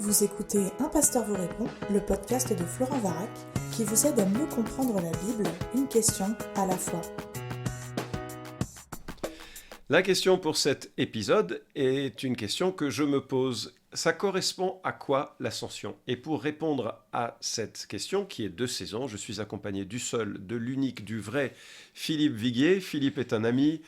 Vous écoutez Un pasteur vous répond, le podcast de Florent Varac, qui vous aide à mieux comprendre la Bible, une question à la fois. La question pour cet épisode est une question que je me pose. Ça correspond à quoi l'ascension? Et pour répondre à cette question, qui est de saison, je suis accompagné du seul, de l'unique, du vrai Philippe Viguier. Philippe est un ami,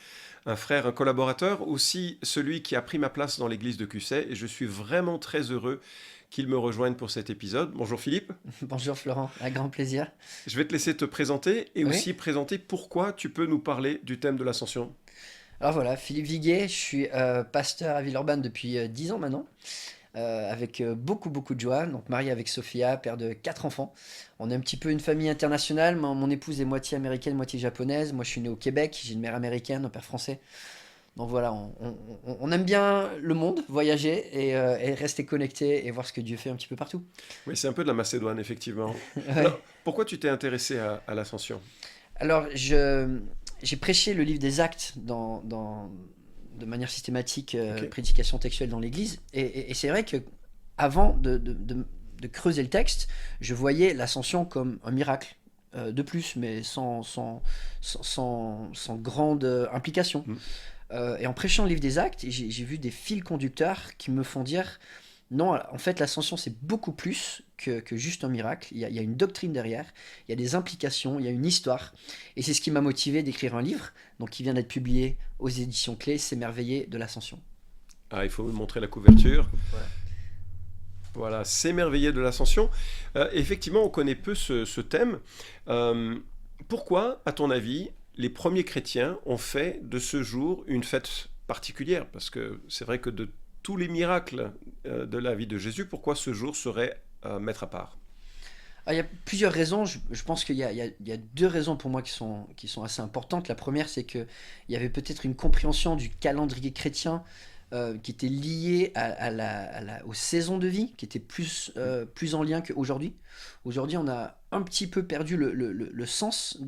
un frère, un collaborateur, aussi celui qui a pris ma place dans l'église de Cusset. Et je suis vraiment très heureux qu'il me rejoigne pour cet épisode. Bonjour Philippe. Bonjour Florent, un grand plaisir. Je vais te laisser te présenter et Oui. aussi présenter pourquoi tu peux nous parler du thème de l'ascension. Alors voilà, Philippe Viguier, je suis pasteur à Villeurbanne depuis 10 ans maintenant, avec beaucoup de joie. Donc marié avec Sophia, père de 4 enfants. On est un petit peu une famille internationale. Mon épouse est moitié américaine, moitié japonaise. Moi je suis né au Québec, j'ai une mère américaine, un père français. Donc voilà, on aime bien le monde, voyager et rester connecté et voir ce que Dieu fait un petit peu partout. Oui, c'est un peu de la Macédoine, effectivement. Ouais. Alors, pourquoi tu t'es intéressé à l'ascension? Alors, j'ai prêché le livre des Actes de manière systématique, Ok. prédication textuelle dans l'Église. Et c'est vrai que avant de creuser le texte, je voyais l'ascension comme un miracle de plus, mais sans grande implication. Mm. Et en prêchant le livre des Actes, j'ai vu des fils conducteurs qui me font dire non, en fait, l'ascension, c'est beaucoup plus que juste un miracle. Il y a une doctrine derrière, il y a des implications, il y a une histoire. Et c'est ce qui m'a motivé d'écrire un livre, donc qui vient d'être publié aux éditions Clés, S'émerveiller de l'ascension. Ah, il faut me montrer la couverture. Voilà. Voilà, s'émerveiller de l'ascension. Effectivement, on connaît peu ce thème. Pourquoi, à ton avis, les premiers chrétiens ont fait de ce jour une fête particulière? Parce que c'est vrai que de tous les miracles de la vie de Jésus, pourquoi ce jour serait à mettre à part? Il y a plusieurs raisons. Je pense qu'il y a deux raisons pour moi qui sont assez importantes. La première, c'est qu'il y avait peut-être une compréhension du calendrier chrétien qui était liée aux saisons de vie, qui était plus en lien qu'aujourd'hui. Aujourd'hui, on a un petit peu perdu le sens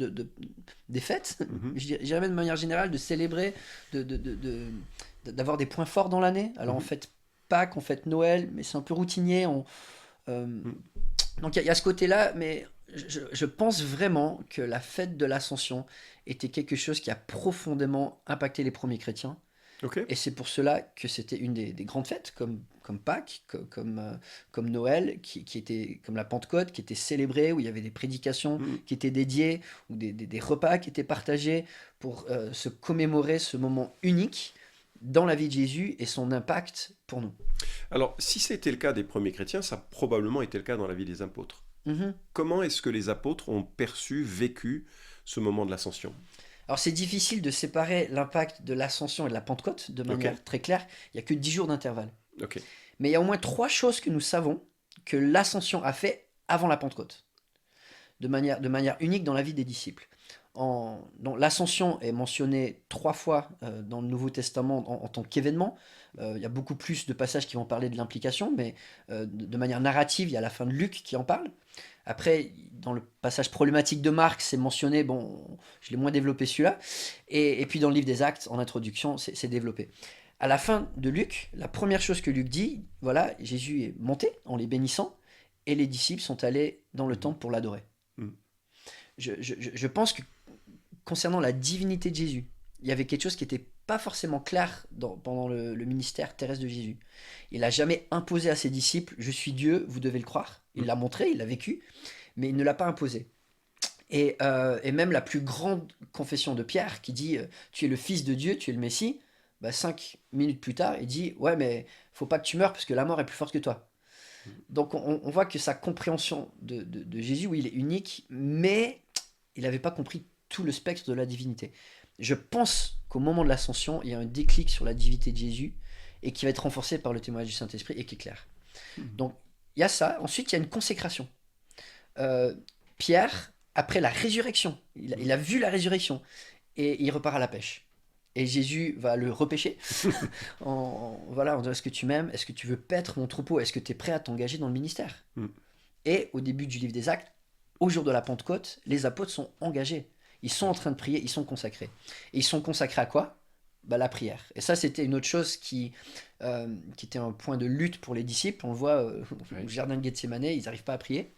des fêtes, Mhm. je dirais même de manière générale, de célébrer, d'avoir des points forts dans l'année. Alors on Mhm. fête Pâques, on fête Noël, mais c'est un peu routinier. Donc il y a ce côté-là, mais je pense vraiment que la fête de l'Ascension était quelque chose qui a profondément impacté les premiers chrétiens. Ok. Et c'est pour cela que c'était une des grandes fêtes, comme Pâques, comme Noël, qui était comme la Pentecôte, qui était célébrée, où il y avait des prédications Mhm. qui étaient dédiées, ou des repas qui étaient partagés pour se commémorer ce moment unique dans la vie de Jésus et son impact pour nous. Alors, si c'était le cas des premiers chrétiens, ça a probablement été le cas dans la vie des apôtres. Mhm. Comment est-ce que les apôtres ont perçu, vécu ce moment de l'ascension? Alors c'est difficile de séparer l'impact de l'ascension et de la Pentecôte de manière très claire. Il n'y a que 10 jours d'intervalle. Ok. Mais il y a au moins 3 choses que nous savons que l'ascension a fait avant la Pentecôte, de manière unique dans la vie des disciples. Donc, l'ascension est mentionnée 3 fois dans le Nouveau Testament en tant qu'événement. Il y a beaucoup plus de passages qui vont parler de l'implication, mais de manière narrative, il y a la fin de Luc qui en parle. Après, dans le passage problématique de Marc, c'est mentionné, bon, je l'ai moins développé celui-là. Et puis dans le livre des Actes, en introduction, c'est développé. À la fin de Luc, la première chose que Luc dit, voilà, Jésus est monté en les bénissant, et les disciples sont allés dans le temple pour l'adorer. Mm. Je pense que concernant la divinité de Jésus, il y avait quelque chose qui n'était pas forcément clair pendant le ministère terrestre de Jésus. Il n'a jamais imposé à ses disciples « Je suis Dieu, vous devez le croire ». Il l'a montré, il l'a vécu, mais il ne l'a pas imposé. Et même la plus grande confession de Pierre qui dit « Tu es le Fils de Dieu, tu es le Messie », 5 minutes plus tard, il dit « Ouais, mais faut pas que tu meurs parce que la mort est plus forte que toi ». Donc on voit que sa compréhension de Jésus, oui, il est unique, mais il n'avait pas compris tout le spectre de la divinité. Je pense qu'au moment de l'ascension, il y a un déclic sur la divinité de Jésus et qui va être renforcé par le témoignage du Saint-Esprit et qui est clair. Donc il y a ça. Ensuite, il y a une consécration. Pierre, après la résurrection, il a vu la résurrection et il repart à la pêche. Et Jésus va le repêcher voilà, en disant, est-ce que tu m'aimes? Est-ce que tu veux paître mon troupeau? Est-ce que tu es prêt à t'engager dans le ministère? Et au début du livre des Actes, au jour de la Pentecôte, les apôtres sont engagés. Ils sont en train de prier, ils sont consacrés. Et ils sont consacrés à quoi? la prière. Et ça, c'était une autre chose qui était un point de lutte pour les disciples. On le voit au jardin de Gethsémane, ils n'arrivent pas à prier.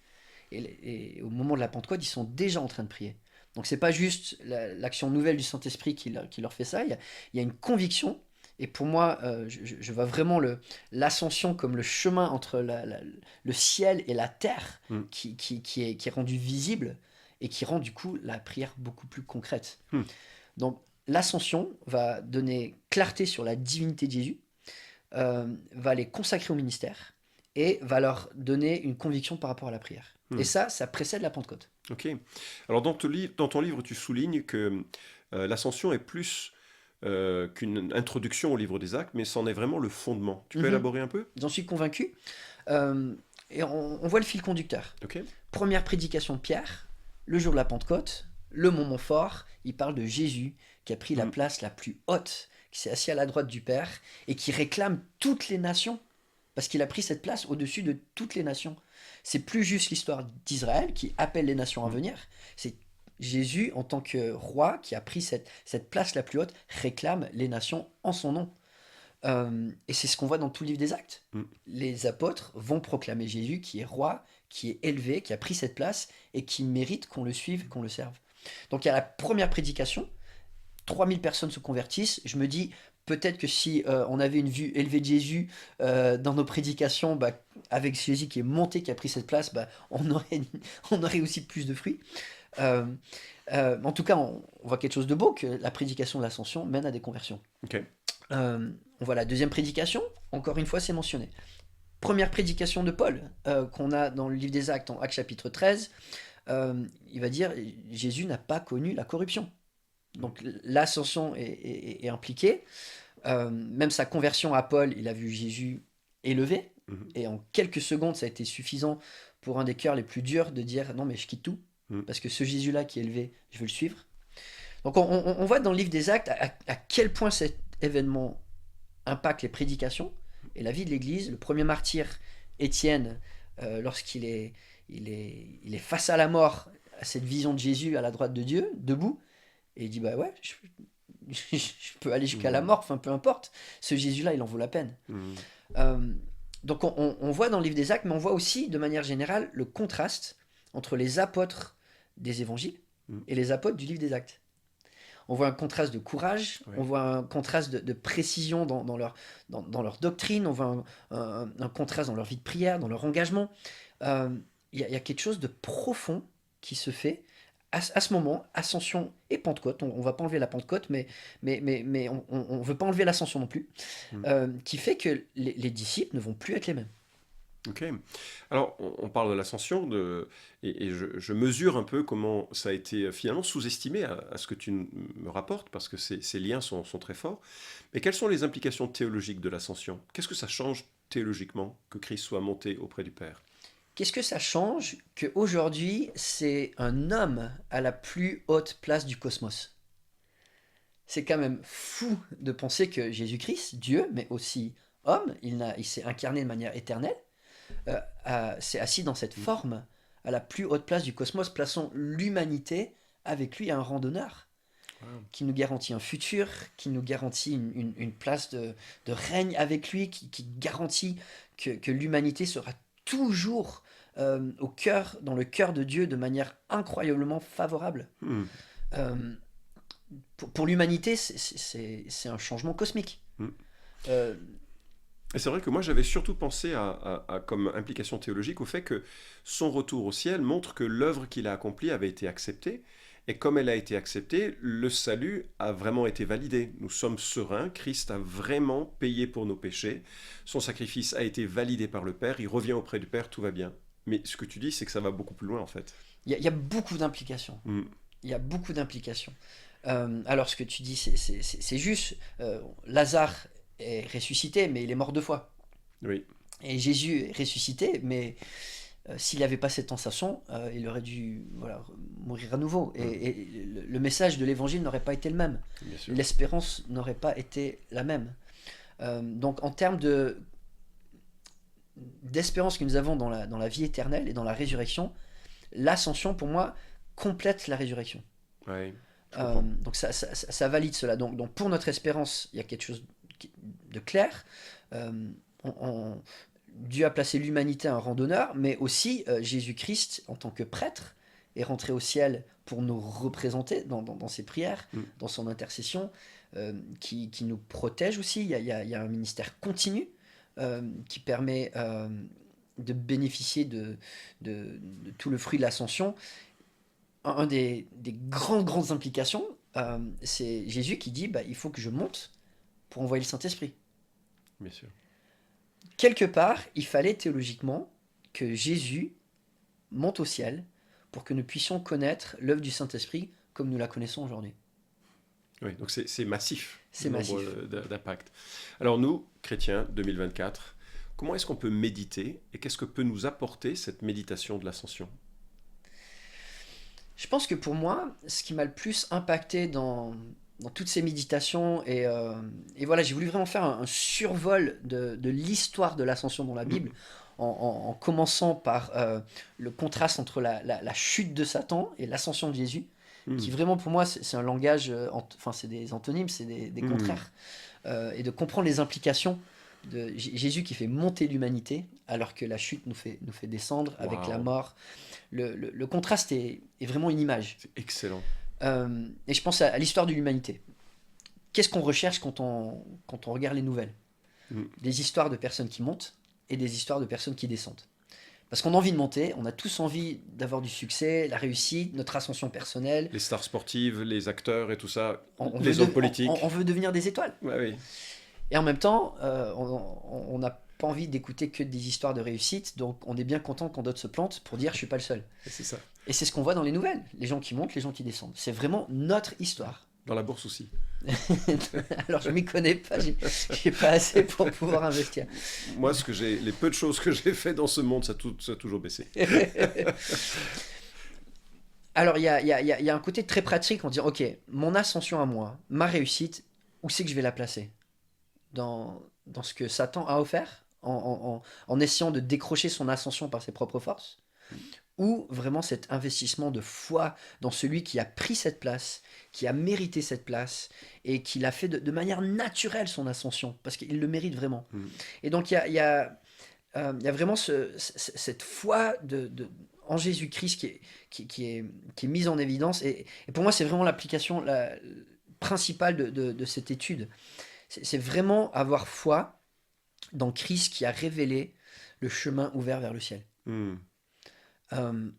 Et au moment de la Pentecôte, ils sont déjà en train de prier. Donc c'est pas juste l'action nouvelle du Saint-Esprit qui leur fait ça, il y a une conviction. Et pour moi, je vois vraiment l'ascension comme le chemin entre le ciel et la terre qui est rendu visible et qui rend du coup la prière beaucoup plus concrète. Donc l'ascension va donner clarté sur la divinité de Jésus, va les consacrer au ministère et va leur donner une conviction par rapport à la prière. Et ça précède la Pentecôte. Ok. Alors dans ton livre, tu soulignes que l'ascension est plus qu'une introduction au livre des Actes, mais c'en est vraiment le fondement. Tu peux élaborer un peu ? J'en suis convaincu. Et on voit le fil conducteur. Ok. Première prédication de Pierre, le jour de la Pentecôte, le moment fort, il parle de Jésus qui a pris la place la plus haute, qui s'est assis à la droite du Père et qui réclame toutes les nations. Parce qu'il a pris cette place au-dessus de toutes les nations. C'est plus juste l'histoire d'Israël qui appelle les nations à venir. C'est Jésus, en tant que roi, qui a pris cette place la plus haute, réclame les nations en son nom. Et c'est ce qu'on voit dans tout le livre des Actes. Les apôtres vont proclamer Jésus qui est roi, qui est élevé, qui a pris cette place et qui mérite qu'on le suive, qu'on le serve. Donc il y a la première prédication. 3000 personnes se convertissent. Je me dis... Peut-être que si on avait une vue élevée de Jésus dans nos prédications, avec Jésus qui est monté, qui a pris cette place, on aurait aussi plus de fruits. En tout cas, on voit quelque chose de beau, que la prédication de l'ascension mène à des conversions. Okay. On voit la deuxième prédication, encore une fois, c'est mentionné. Première prédication de Paul, qu'on a dans le livre des Actes, en Actes chapitre 13, il va dire « Jésus n'a pas connu la corruption ». Donc l'ascension est impliquée. Même sa conversion à Paul, il a vu Jésus élevé. Et en quelques secondes, ça a été suffisant pour un des cœurs les plus durs de dire non mais je quitte tout. Parce que ce Jésus-là qui est élevé, je veux le suivre. Donc on voit dans le livre des Actes à quel point cet événement impacte les prédications et la vie de l'Église. Le premier martyr, Étienne, lorsqu'il est face à la mort, à cette vision de Jésus à la droite de Dieu, debout, et il dit ouais, je peux aller jusqu'à la mort, enfin peu importe. Ce Jésus-là, il en vaut la peine. Donc on voit dans le livre des Actes, mais on voit aussi de manière générale le contraste entre les apôtres des évangiles et les apôtres du livre des Actes. On voit un contraste de courage, on voit un contraste de précision dans leur doctrine, on voit un contraste dans leur vie de prière, dans leur engagement. Il y a quelque chose de profond qui se fait à ce moment, Ascension et Pentecôte. On ne va pas enlever la Pentecôte, mais on ne veut pas enlever l'Ascension non plus, qui fait que les disciples ne vont plus être les mêmes. Ok. Alors, on parle de l'ascension, et je mesure un peu comment ça a été finalement sous-estimé à ce que tu me rapportes, parce que ces liens sont très forts. Mais quelles sont les implications théologiques de l'ascension ? Qu'est-ce que ça change théologiquement que Christ soit monté auprès du Père ? Qu'est-ce que ça change qu'aujourd'hui, c'est un homme à la plus haute place du cosmos ? C'est quand même fou de penser que Jésus-Christ, Dieu, mais aussi homme, il s'est incarné de manière éternelle, s'est assis dans cette forme à la plus haute place du cosmos, plaçant l'humanité avec lui à un rang d'honneur, qui nous garantit un futur, qui nous garantit une place de règne avec lui, qui garantit que l'humanité sera toujours dans le cœur de Dieu de manière incroyablement favorable. Pour l'humanité, c'est un changement cosmique. Et c'est vrai que moi j'avais surtout pensé comme implication théologique au fait que son retour au ciel montre que l'œuvre qu'il a accomplie avait été acceptée, et comme elle a été acceptée, le salut a vraiment été validé. Nous sommes sereins, Christ a vraiment payé pour nos péchés, son sacrifice a été validé par le Père, il revient auprès du Père, tout va bien. Mais ce que tu dis, c'est que ça va beaucoup plus loin en fait. Il y a beaucoup d'implications. Il y a beaucoup d'implications. Alors ce que tu dis, c'est juste. Lazare est ressuscité, mais il est mort 2 fois. Oui. Et Jésus est ressuscité, mais s'il n'avait pas cette ascension, il aurait dû mourir à nouveau. Et le message de l'évangile n'aurait pas été le même. L'espérance n'aurait pas été la même. Donc en termes d'espérance que nous avons dans la vie éternelle et dans la résurrection, l'ascension pour moi complète la résurrection. Ouais. Donc ça valide cela. Donc pour notre espérance, il y a quelque chose de clair. Dieu a placé l'humanité à un rang d'honneur, mais aussi Jésus-Christ, en tant que prêtre, est rentré au ciel pour nous représenter dans ses prières, dans son intercession, qui nous protège aussi. Il y a un ministère continu qui permet de bénéficier de tout le fruit de l'ascension. Un des grandes implications, c'est Jésus qui dit il faut que je monte pour envoyer le Saint-Esprit. Bien sûr. Quelque part, il fallait théologiquement que Jésus monte au ciel pour que nous puissions connaître l'œuvre du Saint-Esprit comme nous la connaissons aujourd'hui. Oui, donc c'est massif. C'est le nombre massif. d'impact. Alors nous, chrétiens, 2024, comment est-ce qu'on peut méditer et qu'est-ce que peut nous apporter cette méditation de l'ascension ? Je pense que pour moi, ce qui m'a le plus impacté dans toutes ces méditations, et voilà, j'ai voulu vraiment faire un survol de l'histoire de l'ascension dans la Bible, en commençant par le contraste entre la chute de Satan et l'ascension de Jésus, qui vraiment pour moi c'est un langage, c'est des antonymes, c'est des contraires, et de comprendre les implications de Jésus qui fait monter l'humanité alors que la chute nous fait descendre avec la mort. Le contraste est vraiment une image. C'est excellent. Et je pense à l'histoire de l'humanité. Qu'est-ce qu'on recherche quand on regarde les nouvelles ? Des histoires de personnes qui montent et des histoires de personnes qui descendent. Parce qu'on a envie de monter, on a tous envie d'avoir du succès, la réussite, notre ascension personnelle. Les stars sportives, les acteurs et tout ça, On les hommes politiques. On veut devenir des étoiles. Ouais, oui. Et en même temps, on n'a pas envie d'écouter que des histoires de réussite, donc on est bien content quand d'autres se plantent pour dire je suis pas le seul. C'est ça. Et c'est ce qu'on voit dans les nouvelles, les gens qui montent, les gens qui descendent. C'est vraiment notre histoire. Dans la bourse aussi. Alors je m'y connais pas, j'ai pas assez pour pouvoir investir. Moi, les peu de choses que j'ai fait dans ce monde, ça a toujours baissé. Alors il y a un côté très pratique en disant ok, mon ascension à moi, ma réussite, où c'est que je vais la placer ? Dans ce que Satan a offert, en essayant de décrocher son ascension par ses propres forces, ou vraiment cet investissement de foi dans celui qui a pris cette place, qui a mérité cette place, et qui l'a fait de manière naturelle son ascension, parce qu'il le mérite vraiment. Et donc il y a vraiment cette foi en Jésus-Christ qui est mise en évidence, et pour moi c'est vraiment l'application principale de cette étude. C'est vraiment avoir foi dans Christ qui a révélé le chemin ouvert vers le ciel. En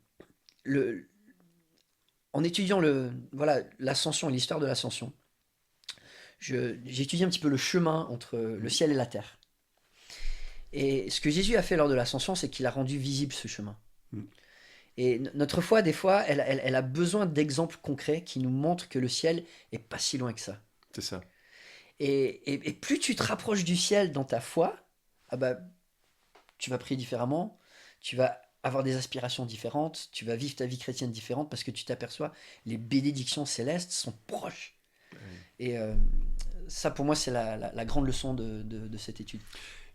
étudiant l'ascension et l'histoire de l'ascension, j'ai étudié un petit peu le chemin entre le ciel et la terre. Et ce que Jésus a fait lors de l'ascension, c'est qu'il a rendu visible ce chemin. Et notre foi, des fois, elle a besoin d'exemples concrets qui nous montrent que le ciel est pas si loin que ça. C'est ça. Et plus tu te rapproches du ciel dans ta foi, tu vas prier différemment, tu vas avoir des aspirations différentes, tu vas vivre ta vie chrétienne différente parce que tu t'aperçois les bénédictions célestes sont proches. Et ça, pour moi, c'est la grande leçon de cette étude.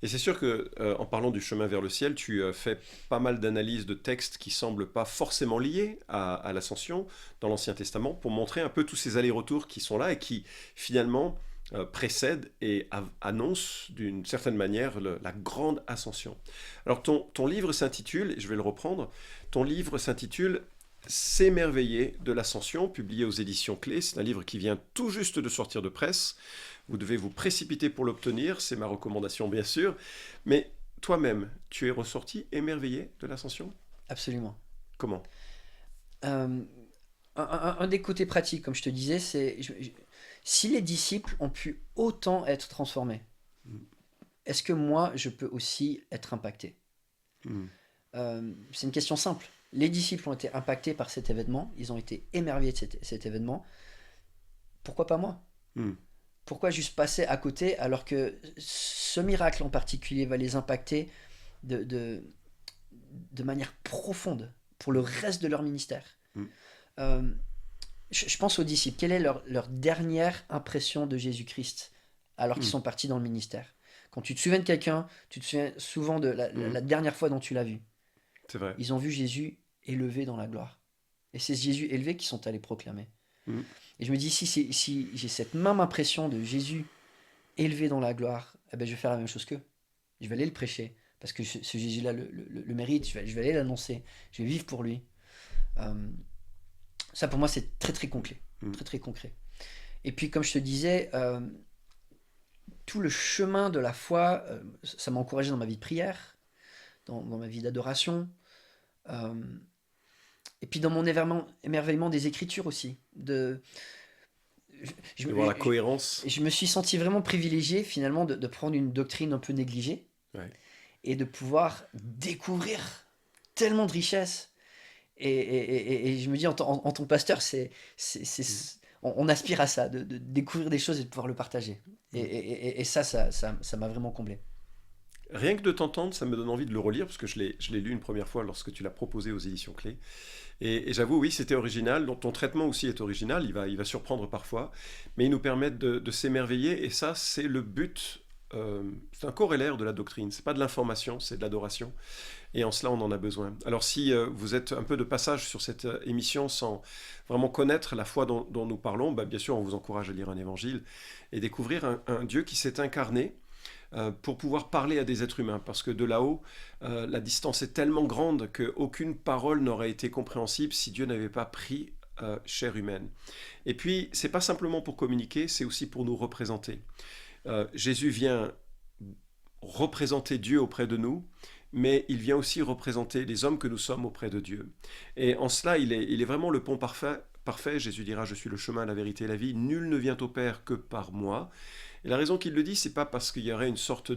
Et c'est sûr que, en parlant du chemin vers le ciel, tu fais pas mal d'analyses de textes qui semblent pas forcément liés à l'ascension dans l'Ancien Testament pour montrer un peu tous ces allers-retours qui sont là et qui, finalement, précède et annonce d'une certaine manière la grande ascension. Alors ton livre s'intitule, et je vais le reprendre, ton livre s'intitule « S'émerveiller de l'ascension », publié aux éditions Clés. C'est un livre qui vient tout juste de sortir de presse. Vous devez vous précipiter pour l'obtenir, c'est ma recommandation bien sûr. Mais toi-même, tu es ressorti émerveillé de l'ascension ? Absolument. Comment ? Un des côtés pratiques, comme je te disais, c'est... Si les disciples ont pu autant être transformés, est-ce que moi, je peux aussi être impacté ? C'est une question simple. Les disciples ont été impactés par cet événement, ils ont été émerveillés de cet événement. Pourquoi pas moi ? Pourquoi juste passer à côté alors que ce miracle en particulier va les impacter de manière profonde pour le reste de leur ministère ? Je pense aux disciples. Quelle est leur dernière impression de Jésus-Christ alors qu'ils sont partis dans le ministère ? Quand tu te souviens de quelqu'un, tu te souviens souvent de la dernière fois dont tu l'as vu. C'est vrai. Ils ont vu Jésus élevé dans la gloire. Et c'est Jésus élevé qu'ils sont allés proclamer. Et je me dis, si j'ai cette même impression de Jésus élevé dans la gloire, eh ben, je vais faire la même chose qu'eux. Je vais aller le prêcher, parce que ce Jésus-là le mérite, je vais aller l'annoncer, je vais vivre pour lui. Ça, pour moi, c'est très, très concret. Très, très concret. Et puis, comme je te disais, tout le chemin de la foi, ça m'a encouragé dans ma vie de prière, dans ma vie d'adoration, et puis dans mon émerveillement des Écritures aussi. De voir la cohérence. Je me suis senti vraiment privilégié, finalement, de prendre une doctrine un peu négligée, et de pouvoir découvrir tellement de richesses. Et je me dis, en tant que pasteur, on aspire à ça, de découvrir des choses et de pouvoir le partager. Et ça m'a vraiment comblé. Rien que de t'entendre, ça me donne envie de le relire, parce que je l'ai lu une première fois lorsque tu l'as proposé aux éditions Clés. Et j'avoue, oui, c'était original. Donc, ton traitement aussi est original, il va surprendre parfois, mais il nous permet de s'émerveiller, et ça, c'est le but. C'est un corrélaire de la doctrine, c'est pas de l'information, c'est de l'adoration, et en cela on en a besoin. Alors si vous êtes un peu de passage sur cette émission sans vraiment connaître la foi dont nous parlons, bien sûr on vous encourage à lire un évangile et découvrir un Dieu qui s'est incarné pour pouvoir parler à des êtres humains, parce que de là-haut la distance est tellement grande qu'aucune parole n'aurait été compréhensible si Dieu n'avait pas pris chair humaine. Et puis c'est pas simplement pour communiquer, c'est aussi pour nous représenter. Jésus vient représenter Dieu auprès de nous, mais il vient aussi représenter les hommes que nous sommes auprès de Dieu. Et en cela, il est vraiment le pont parfait. Jésus dira, je suis le chemin, la vérité et la vie, nul ne vient au Père que par moi. Et la raison qu'il le dit, c'est pas parce qu'il y aurait une sorte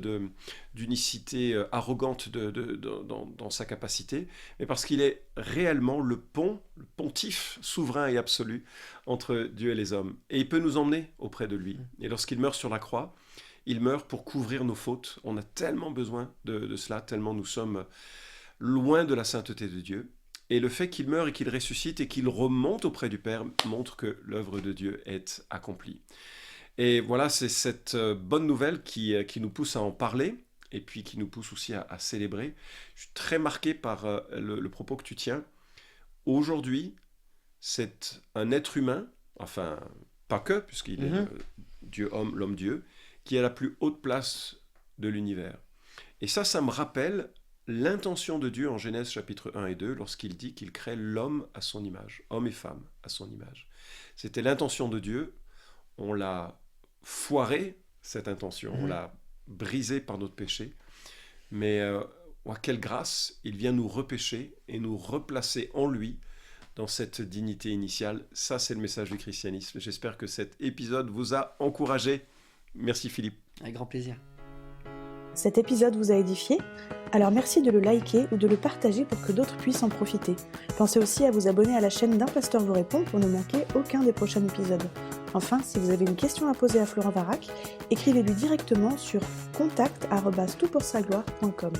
d'unicité arrogante dans sa capacité, mais parce qu'il est réellement le pont, le pontife souverain et absolu entre Dieu et les hommes. Et il peut nous emmener auprès de lui. Et lorsqu'il meurt sur la croix, il meurt pour couvrir nos fautes. On a tellement besoin de cela, tellement nous sommes loin de la sainteté de Dieu. Et le fait qu'il meure et qu'il ressuscite et qu'il remonte auprès du Père montre que l'œuvre de Dieu est accomplie. Et voilà, c'est cette bonne nouvelle qui nous pousse à en parler, et puis qui nous pousse aussi à célébrer. Je suis très marqué par le propos que tu tiens. Aujourd'hui, c'est un être humain, enfin, pas que, puisqu'il est Dieu-homme, l'homme-dieu, qui a la plus haute place de l'univers. Et ça me rappelle l'intention de Dieu en Genèse chapitre 1 et 2, lorsqu'il dit qu'il crée l'homme à son image, homme et femme à son image. C'était l'intention de Dieu, on l'a foiré, cette intention, on l'a brisée par notre péché, mais quelle grâce, il vient nous repêcher et nous replacer en lui dans cette dignité initiale. Ça, c'est le message du christianisme. J'espère que cet épisode vous a encouragé. Merci Philippe. Avec grand plaisir. Cet épisode vous a édifié ? Alors merci de le liker ou de le partager pour que d'autres puissent en profiter. Pensez aussi à vous abonner à la chaîne d'Un Pasteur vous répond pour ne manquer aucun des prochains épisodes. Enfin, si vous avez une question à poser à Florent Varac, écrivez-lui directement sur contact@toutpoursagloire.com.